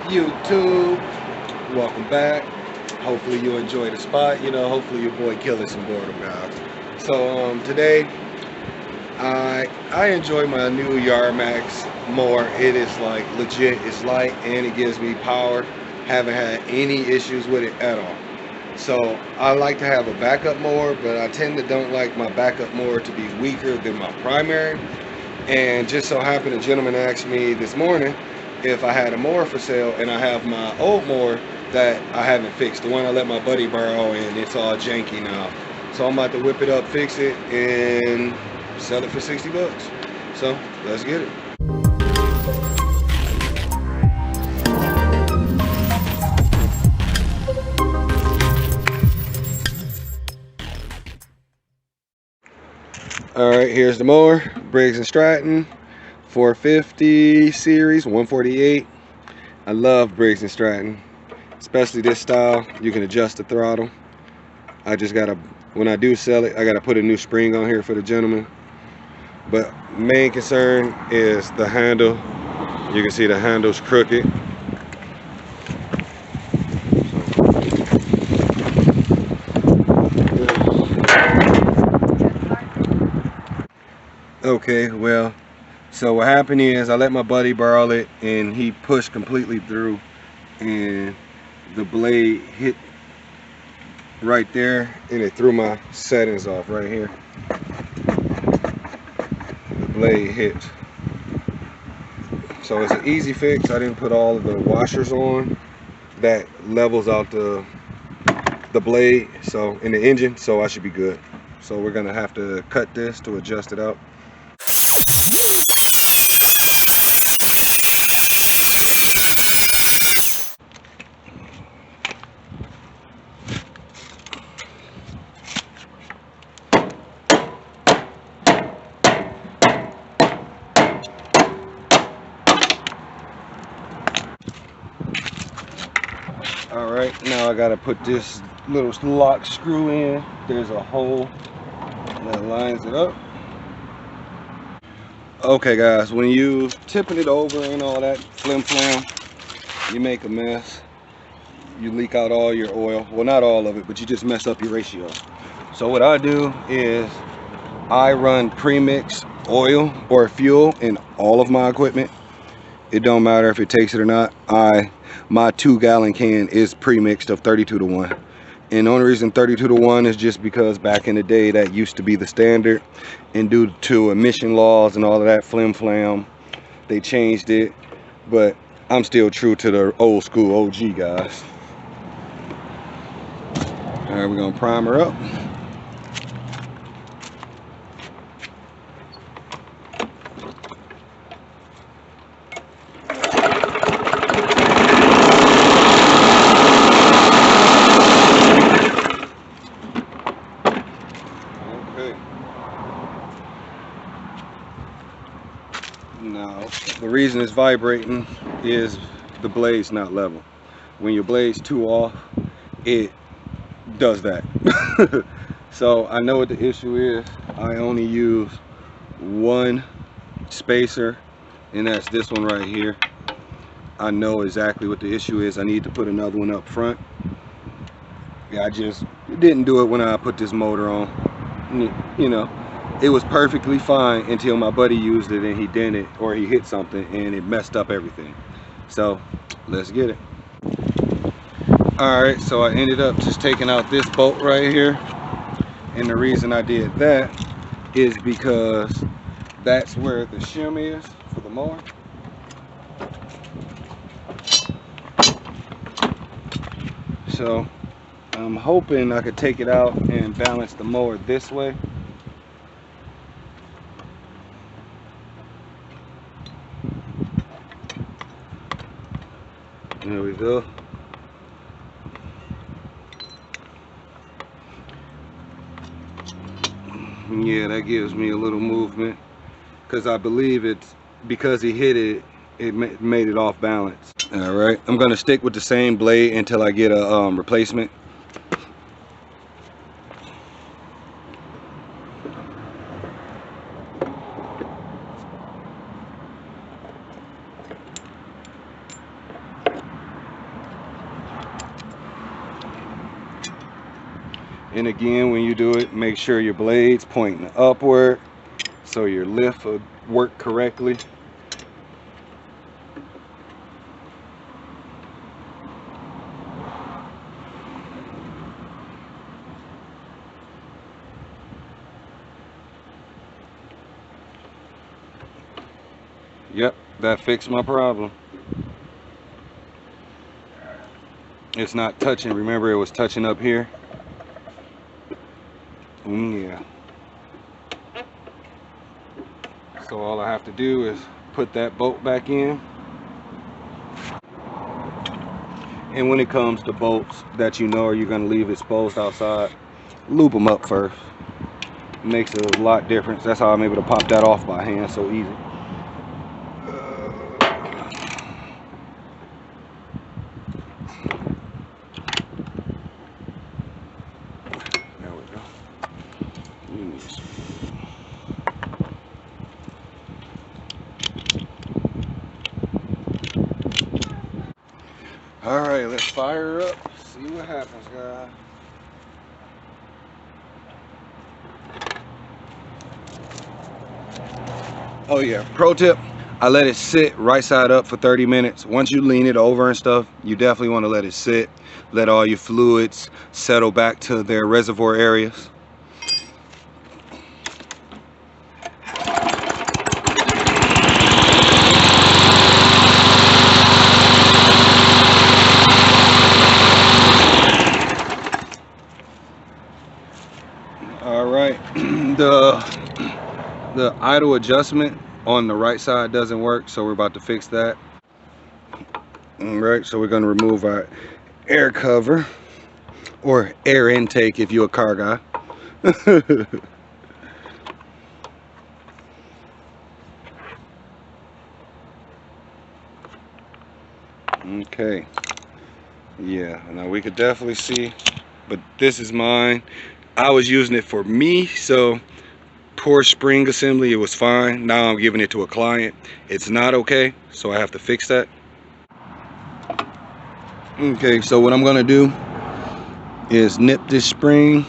YouTube, welcome back. Hopefully you enjoy the spot. Hopefully your boy killing some boredom, guys. So today I enjoy my new Yardmax more. It is like legit. It's light and it gives me power. Haven't had any issues with it at all. So I like to have a backup mower, but I tend to don't like my backup mower to be weaker than my primary. And just so happened, a gentleman asked me this morning if I had a mower for sale, and I have my old mower that I haven't fixed, the one I let my buddy borrow, and it's all janky now. So I'm about to whip it up, fix it, and sell it for 60 bucks. So let's get it. All right, here's the mower, Briggs and Stratton, 450 series, 148. I love Briggs and Stratton, especially this style. You can adjust the throttle. I just gotta, when I do sell it, I gotta put a new spring on here for the gentleman. But main concern is the handle. You can see the handle's crooked. Okay, well, so what happened is I let my buddy borrow it and he pushed completely through and the blade hit right there and it threw my settings off right here. The blade hit. So it's an easy fix. I didn't put all of the washers on that levels out the blade, so in the engine, so I should be good. So we're gonna have to cut this to adjust it out. All right, now I gotta put this little lock screw in. There's a hole that lines it up. Okay guys, when you tipping it over and all that flim flam, you make a mess. You leak out all your oil. Well, not all of it, but you just mess up your ratio. So what I do is I run premix oil or fuel in all of my equipment. It don't matter if it takes it or not. My 2-gallon can is premixed of 32 to 1. And the only reason 32 to 1 is just because back in the day that used to be the standard, and due to emission laws and all of that flim flam, they changed it. But I'm still true to the old school OG, guys. All right, we're gonna prime her up. Now, the reason it's vibrating is the blade's not level. When your blade's too off, it does that. So I know what the issue is. I only use one spacer, and that's this one right here. I know exactly what the issue is. I need to put another one up front. Yeah, I just didn't do it when I put this motor on. You know, it was perfectly fine until my buddy used it and he dented or he hit something and it messed up everything. So let's get it. All right, so I ended up just taking out this bolt right here, and the reason I did that is because that's where the shim is for the mower. So I'm hoping I could take it out and balance the mower this way. There we go. Yeah, that gives me a little movement because I believe it's because he hit it, it made it off balance. All right, I'm gonna stick with the same blade until I get a replacement. And again, when you do it, make sure your blade's pointing upward so your lift will work correctly. Yep, that fixed my problem. It's not touching. Remember, it was touching up here. Yeah. So all I have to do is put that bolt back in. And when it comes to bolts that you know you're going to leave exposed outside, lube them up first. It makes a lot difference. That's how I'm able to pop that off by hand so easy. There we go. All right, let's fire her up. See what happens, guys. Oh yeah, pro tip, I let it sit right side up for 30 minutes. Once you lean it over and stuff, you definitely want to let it sit. Let all your fluids settle back to their reservoir areas. All right, the idle adjustment on the right side doesn't work, so we're about to fix that. All right, so we're going to remove our air cover, or air intake if you're a car guy. Okay, yeah, now we could definitely see, but this is mine. I was using it for me, so poor spring assembly, it was fine. Now I'm giving it to a client, it's not okay, so I have to fix that. Okay, so what I'm gonna do is nip this spring.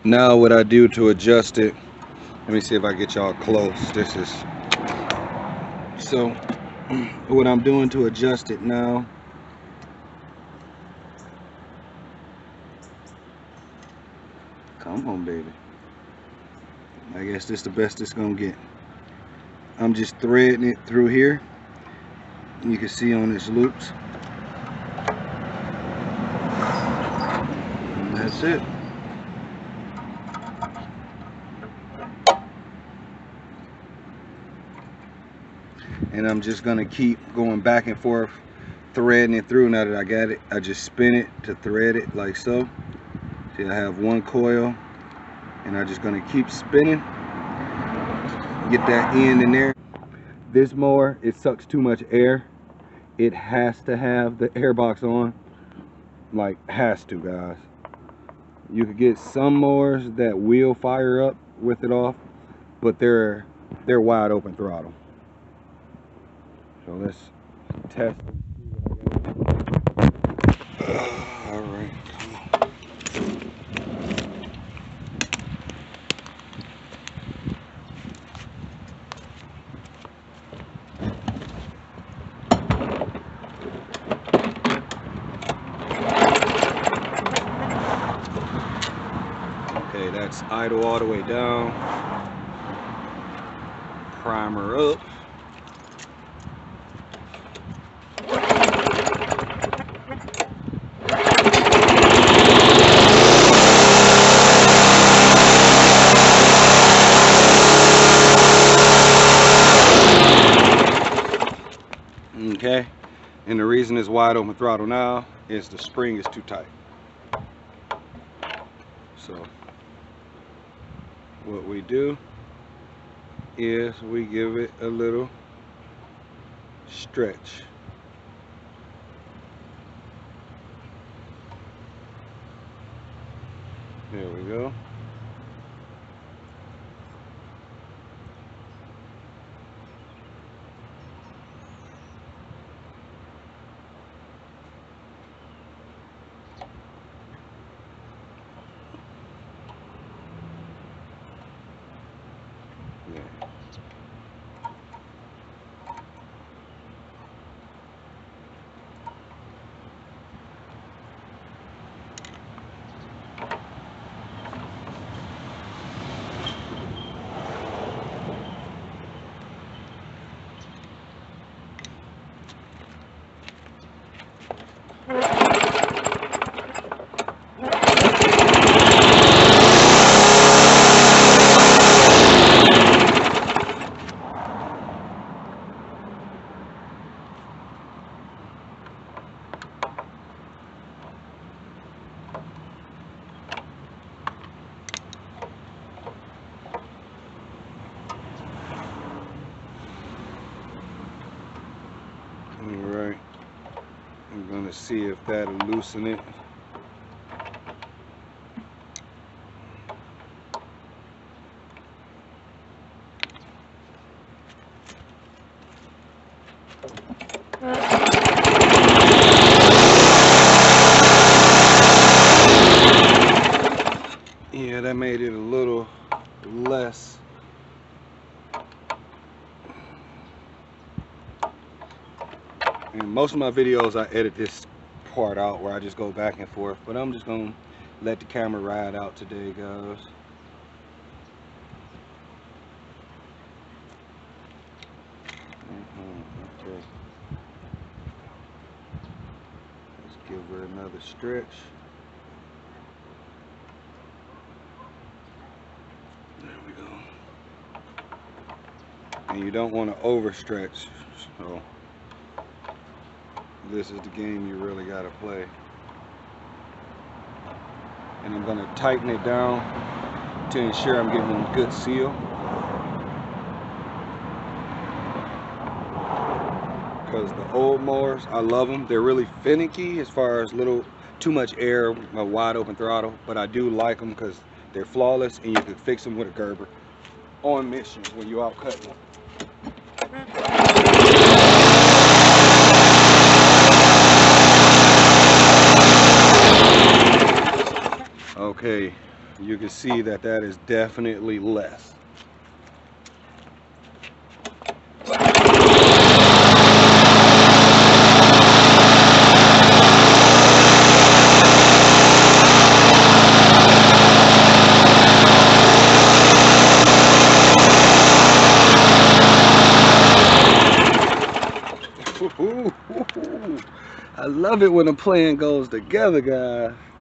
Now what I do to adjust it, let me see if I get y'all close. This is, so what I'm doing to adjust it now, come on baby, I guess this is the best it's gonna get. I'm just threading it through here. You can see on its loops, and that's it. And I'm just gonna keep going back and forth, threading it through. Now that I got it, I just spin it to thread it like so. See, I have one coil, and I'm just gonna keep spinning, get that end in there. This mower, it sucks too much air. It has to have the air box on, like has to, guys. You could get some mowers that will fire up with it off, but they're wide open throttle. So let's test. All right. Okay, that's idle all the way down. Primer up. Okay, and the reason it's wide open throttle now is the spring is too tight. So what we do is we give it a little stretch. There we go. Yeah. Alright, I'm gonna see if that'll loosen it. Yeah, that made it a little less. And most of my videos I edit this part out where I just go back and forth, but I'm just gonna let the camera ride out today, guys. Okay, let's give her another stretch. There we go. And you don't want to overstretch, so this is the game you really got to play. And I'm going to tighten it down to ensure I'm getting a good seal. Because the old mowers, I love them. They're really finicky as far as too much air, a wide open throttle. But I do like them because they're flawless and you can fix them with a Gerber on mission when you're out cutting them. Okay, you can see that that is definitely less. I love it when the plan goes together, guys.